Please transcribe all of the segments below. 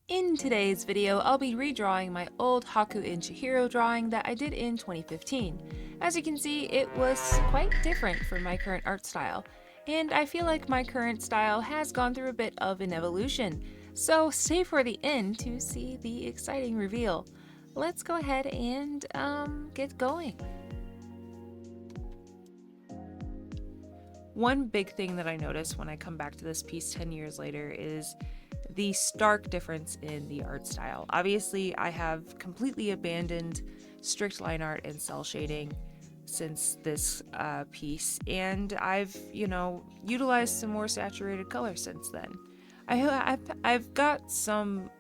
In today's video, I'll be redrawing my old Haku in Chihiro drawing that I did in 2015. As you can see, it was quite different from my current art style, and I feel like my current style has gone through a bit of an evolution, so stay for the end to see the exciting reveal. Let's go ahead and get going. One big thing that I notice when I come back to this piece 10 years later is the stark difference in the art style. Obviously, I have completely abandoned strict line art and cell shading since this piece, and I've, utilized some more saturated color since then. I've got some,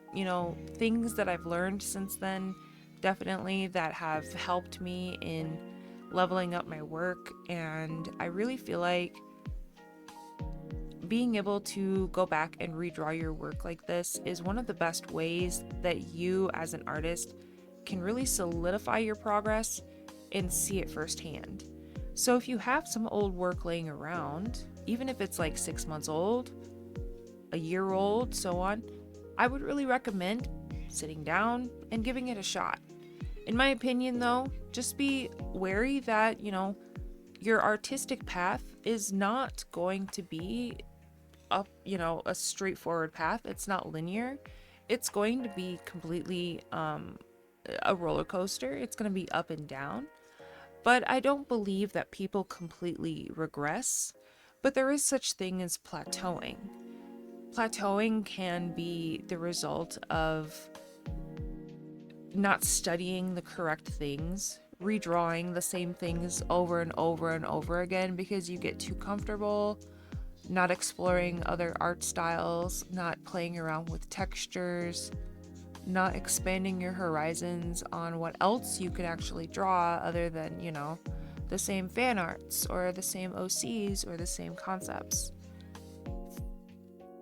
things that I've learned since then, definitely, that have helped me in leveling up my work, and I really feel like being able to go back and redraw your work like this is one of the best ways that you as an artist can really solidify your progress and see it firsthand. So if you have some old work laying around, even if it's like 6 months old, a year old, so on, I would really recommend sitting down and giving it a shot. In my opinion though, just be wary that, your artistic path is not going to be up, a straightforward path. It's not linear. It's going to be completely a roller coaster. It's going to be up and down. But I don't believe that people completely regress. But there is such thing as plateauing. Plateauing can be the result of not studying the correct things, redrawing the same things over and over and over again because you get too comfortable, not exploring other art styles, not playing around with textures, not expanding your horizons on what else you could actually draw other than, the same fan arts or the same OCs or the same concepts.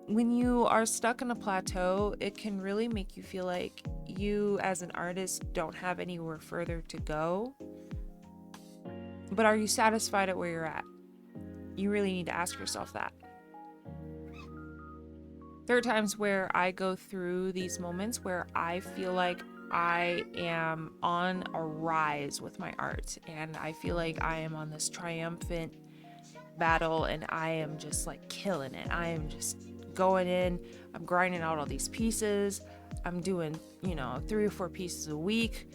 When you are stuck in a plateau, it can really make you feel like you as an artist don't have anywhere further to go. But are you satisfied at where you're at? You really need to ask yourself that. There are times where I go through these moments where I feel like I am on a rise with my art, and I feel like I am on this triumphant battle and I am just like killing it. I am just going in, I'm grinding out all these pieces. I'm doing, 3 or 4 pieces a week,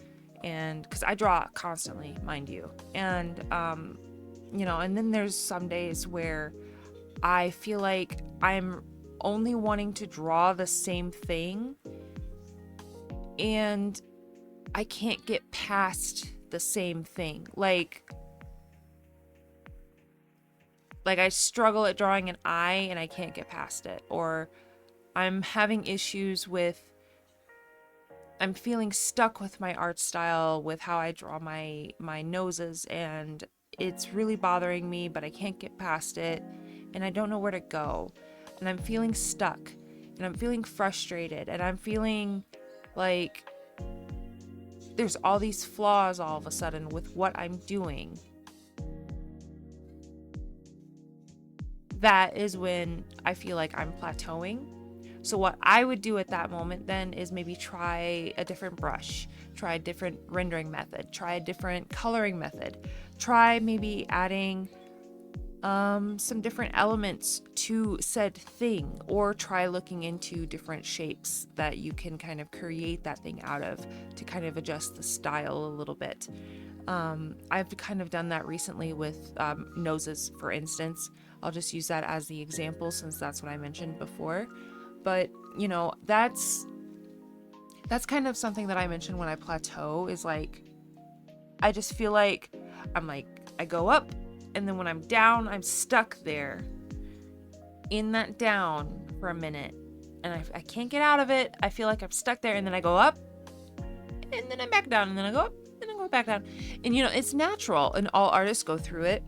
and because I draw constantly, mind you. And and then there's some days where I feel like I'm only wanting to draw the same thing and I can't get past the same thing. Like I struggle at drawing an eye and I can't get past it, or I'm having issues with, I'm feeling stuck with my art style, with how I draw my noses, and it's really bothering me, but I can't get past it and I don't know where to go. And I'm feeling stuck and I'm feeling frustrated and I'm feeling like there's all these flaws all of a sudden with what I'm doing. That is when I feel like I'm plateauing. So what I would do at that moment then is maybe try a different brush, try a different rendering method, try a different coloring method, try maybe adding some different elements to said thing, or try looking into different shapes that you can kind of create that thing out of to kind of adjust the style a little bit. I've kind of done that recently with noses, for instance. I'll just use that as the example since that's what I mentioned before. But, that's kind of something that I mentioned when I plateau, is like, I just feel like I go up, and then when I'm down, I'm stuck there in that down for a minute. And I can't get out of it. I feel like I'm stuck there, and then I go up, and then I'm back down, and then I go up, and I go back down. And, it's natural, and all artists go through it.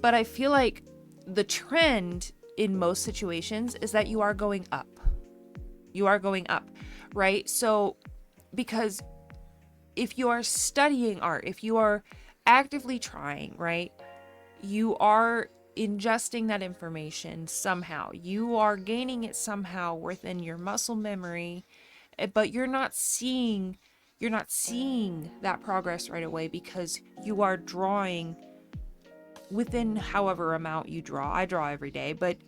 But I feel like the trend in most situations is that you are going up. You are going up, right? So, because if you are studying art, if you are actively trying, right, you are ingesting that information somehow. You are gaining it somehow within your muscle memory, But you're not seeing that progress right away because you are drawing within however amount you draw. I draw every day, but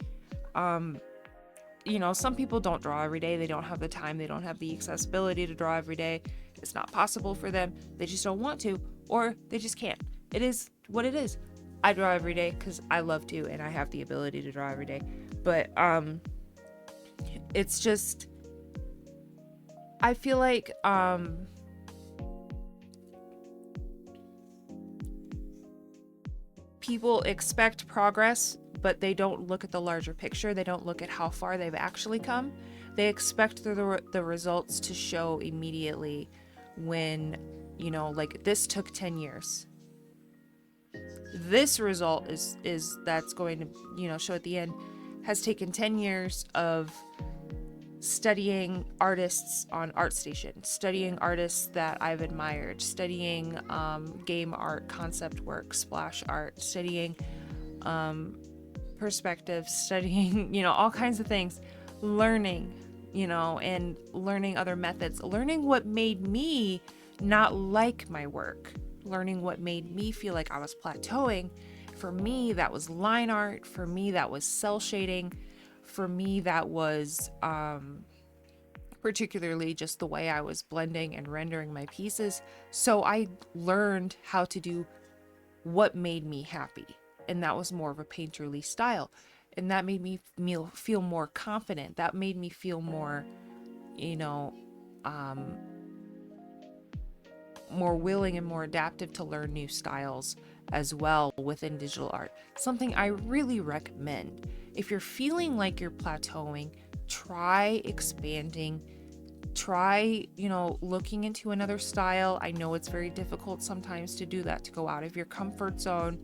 you know, some people don't draw every day. They don't have the time, they don't have the accessibility to draw every day. It's not possible for them. They just don't want to, or they just can't. It is what it is. I draw every day because I love to and I have the ability to draw every day. But it's just, I feel like people expect progress, but they don't look at the larger picture. They don't look at how far they've actually come. They expect the results to show immediately when, you know, like this took 10 years. This result is that's going to, you know, show at the end has taken 10 years of studying artists on ArtStation, studying artists that I've admired, studying game art, concept work, splash art, studying perspective, studying, you know, all kinds of things, learning, you know, and learning other methods, learning what made me not like my work, learning what made me feel like I was plateauing. For me, that was line art. For me, that was cell shading. For me, that was particularly just the way I was blending and rendering my pieces. So I learned how to do what made me happy. And that was more of a painterly style. And that made me feel more confident. That made me feel more, you know, more willing and more adaptive to learn new styles as well within digital art. Something I really recommend. If you're feeling like you're plateauing, try expanding, try, you know, looking into another style. I know it's very difficult sometimes to do that, to go out of your comfort zone.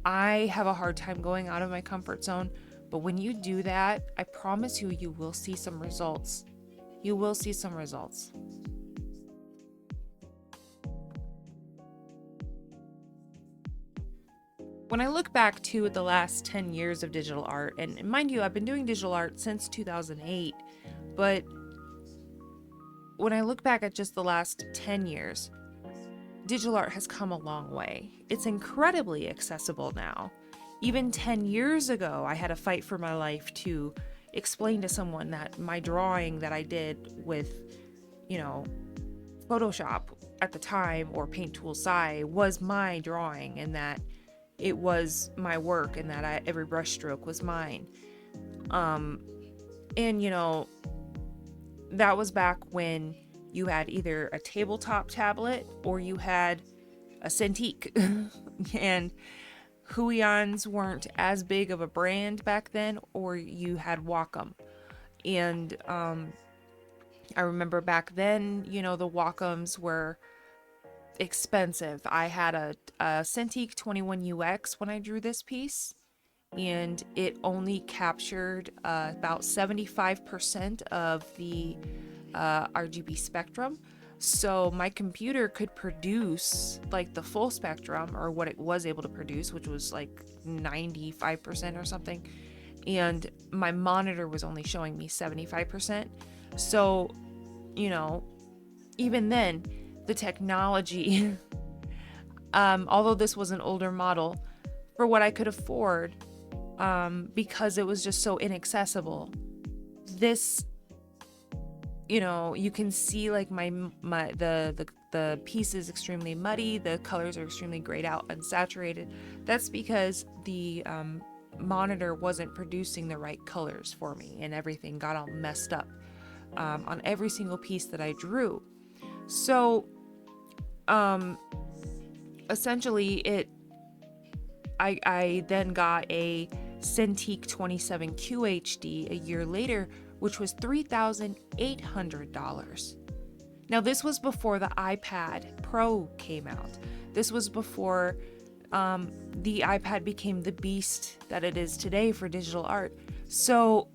I have a hard time going out of my comfort zone, but when you do that, I promise you, you will see some results. You will see some results. When I look back to the last 10 years of digital art, and mind you, I've been doing digital art since 2008, but when I look back at just the last 10 years, digital art has come a long way. It's incredibly accessible now. Even 10 years ago, I had to fight for my life to explain to someone that my drawing that I did with, you know, Photoshop at the time or Paint Tool Sai was my drawing, and that it was my work, and that every brush stroke was mine. And you know, that was back when you had either a tabletop tablet or you had a Cintiq. And Huions weren't as big of a brand back then, or you had Wacom. And I remember back then, you know, the Wacoms were expensive. I had a Cintiq 21UX when I drew this piece, and it only captured about 75% of the RGB spectrum. So my computer could produce like the full spectrum, or what it was able to produce, which was like 95% or something. And my monitor was only showing me 75%. So, you know, even then, the technology, although this was an older model, for what I could afford, because it was just so inaccessible, this, you know, you can see like the piece is extremely muddy, the colors are extremely grayed out, unsaturated. That's because the monitor wasn't producing the right colors for me, and everything got all messed up on every single piece that I drew. So essentially I then got a Cintiq 27QHD a year later, which was $3,800. Now this was before the iPad Pro came out. This was before the iPad became the beast that it is today for digital art. So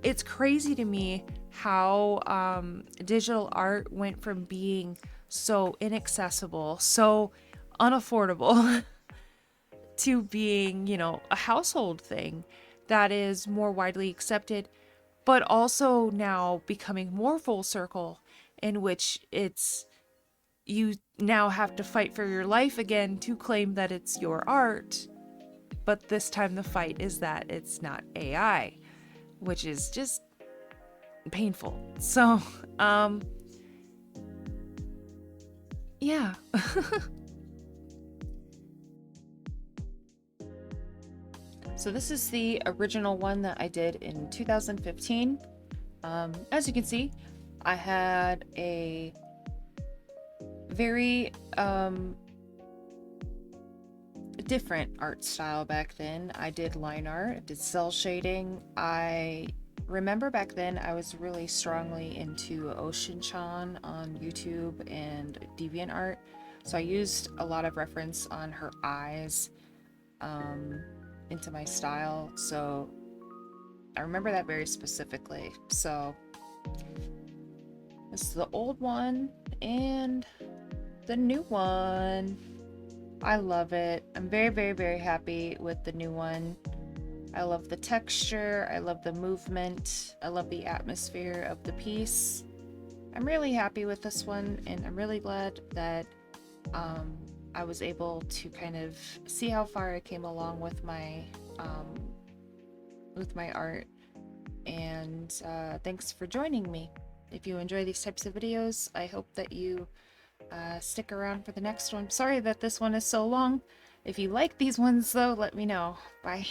it's crazy to me how digital art went from being so inaccessible, so unaffordable, to being, you know, a household thing that is more widely accepted. but also now becoming more full circle, in which it's you now have to fight for your life again to claim that it's your art. But this time the fight is that it's not AI, which is just painful. So, yeah. So this is the original one that I did in 2015. As you can see, I had a very different art style back then. I did line art, I did cell shading. I remember back then I was really strongly into Ocean-chan on YouTube and DeviantArt. So I used a lot of reference on her eyes into my style. So I remember that very specifically. So this is the old one and the new one. I love it. I'm very, very, very happy with the new one. I love the texture. I love the movement. I love the atmosphere of the piece. I'm really happy with this one, and I'm really glad that I was able to kind of see how far I came along with my art. And thanks for joining me. If you enjoy these types of videos, I hope that you stick around for the next one. Sorry that this one is so long. If you like these ones though, let me know. Bye.